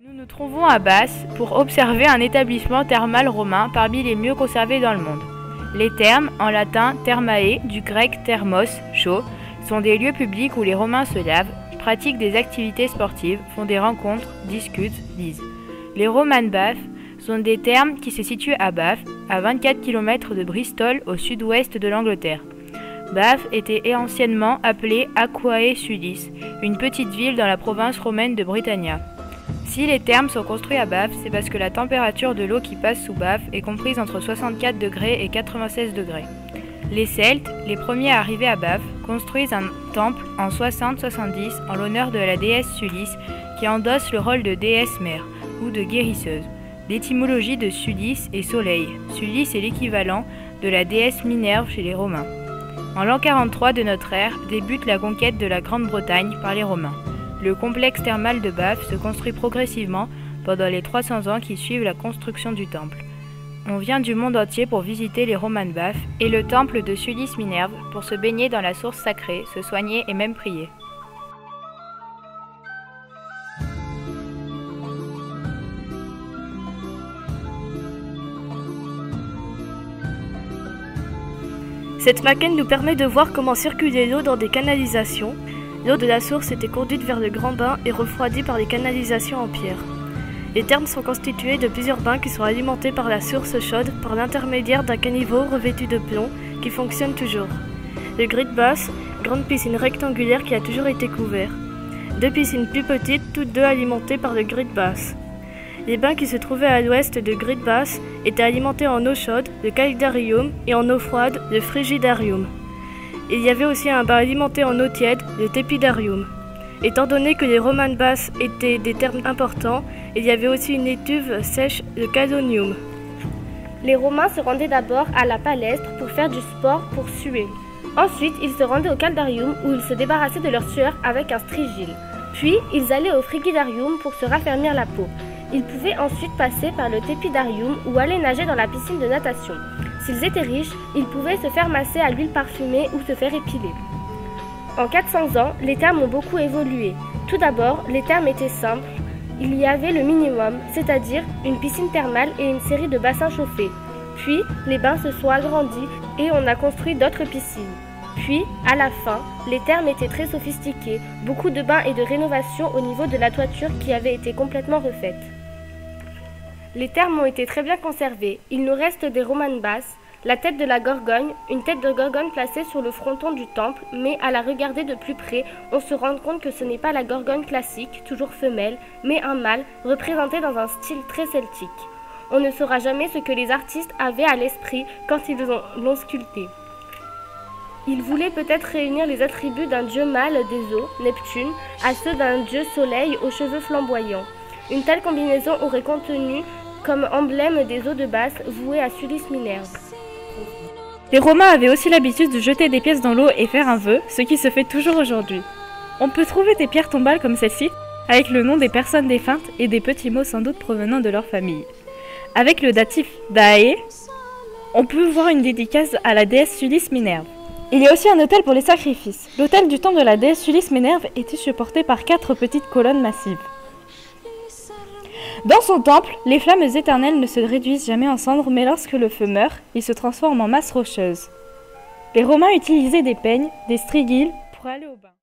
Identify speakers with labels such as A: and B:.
A: Nous nous trouvons à Basse pour observer un établissement thermal romain parmi les mieux conservés dans le monde. Les thermes, en latin thermae, du grec thermos, chaud, sont des lieux publics où les Romains se lavent, pratiquent des activités sportives, font des rencontres, discutent, lisent. Les Roman Baths sont des thermes qui se situent à Bath, à 24 km de Bristol, au sud-ouest de l'Angleterre. Bath était anciennement appelée Aquae Sudis, une petite ville dans la province romaine de Britannia. Si les thermes sont construits à Bath, c'est parce que la température de l'eau qui passe sous Bath est comprise entre 64 degrés et 96 degrés. Les Celtes, les premiers à arriver à Bath, construisent un temple en 60-70 en l'honneur de la déesse Sulis qui endosse le rôle de déesse mère ou de guérisseuse. L'étymologie de Sulis est soleil. Sulis est l'équivalent de la déesse Minerve chez les Romains. En l'an 43 de notre ère débute la conquête de la Grande-Bretagne par les Romains. Le complexe thermal de Bath se construit progressivement pendant les 300 ans qui suivent la construction du temple. On vient du monde entier pour visiter les Roman Baths et le temple de Sulis Minerve pour se baigner dans la source sacrée, se soigner et même prier.
B: Cette maquette nous permet de voir comment circulait l'eau dans des canalisations. L'eau de la source était conduite vers le grand bain et refroidie par les canalisations en pierre. Les thermes sont constitués de plusieurs bains qui sont alimentés par la source chaude par l'intermédiaire d'un caniveau revêtu de plomb qui fonctionne toujours. Le Great Bath, grande piscine rectangulaire qui a toujours été couvert. Deux piscines plus petites, toutes deux alimentées par le Great Bath. Les bains qui se trouvaient à l'ouest de Great Bath étaient alimentés en eau chaude, le Caldarium, et en eau froide, le Frigidarium. Il y avait aussi un bain alimenté en eau tiède, le Tepidarium. Étant donné que les Roman Baths étaient des thermes importants, il y avait aussi une étuve sèche, le Calonium.
C: Les Romains se rendaient d'abord à la palestre pour faire du sport pour suer. Ensuite, ils se rendaient au Caldarium où ils se débarrassaient de leur sueur avec un strigile. Puis, ils allaient au Frigidarium pour se raffermir la peau. Ils pouvaient ensuite passer par le Tepidarium ou aller nager dans la piscine de natation. S'ils étaient riches, ils pouvaient se faire masser à l'huile parfumée ou se faire épiler. En 400 ans, les thermes ont beaucoup évolué. Tout d'abord, les thermes étaient simples. Il y avait le minimum, c'est-à-dire une piscine thermale et une série de bassins chauffés. Puis, les bains se sont agrandis et on a construit d'autres piscines. Puis, à la fin, les thermes étaient très sophistiqués, beaucoup de bains et de rénovations au niveau de la toiture qui avait été complètement refaite. Les thermes ont été très bien conservés. Il nous reste des Roman Baths, la tête de la Gorgone, une tête de Gorgone placée sur le fronton du temple, mais à la regarder de plus près, on se rend compte que ce n'est pas la Gorgone classique, toujours femelle, mais un mâle, représenté dans un style très celtique. On ne saura jamais ce que les artistes avaient à l'esprit quand ils l'ont sculpté. Ils voulaient peut-être réunir les attributs d'un dieu mâle des eaux, Neptune, à ceux d'un dieu soleil aux cheveux flamboyants. Une telle combinaison aurait contenu comme emblème des eaux de Bath vouées à Sulis Minerve.
A: Les Romains avaient aussi l'habitude de jeter des pièces dans l'eau et faire un vœu, ce qui se fait toujours aujourd'hui. On peut trouver des pierres tombales comme celle-ci, avec le nom des personnes défuntes et des petits mots sans doute provenant de leur famille. Avec le datif d'Ae, on peut voir une dédicace à la déesse Sulis Minerve. Il y a aussi un autel pour les sacrifices. L'autel du temple de la déesse Sulis Minerve était supporté par 4 petites colonnes massives. Dans son temple, les flammes éternelles ne se réduisent jamais en cendres, mais lorsque le feu meurt, il se transforme en masse rocheuse. Les Romains utilisaient des peignes, des strigiles, pour aller au bain.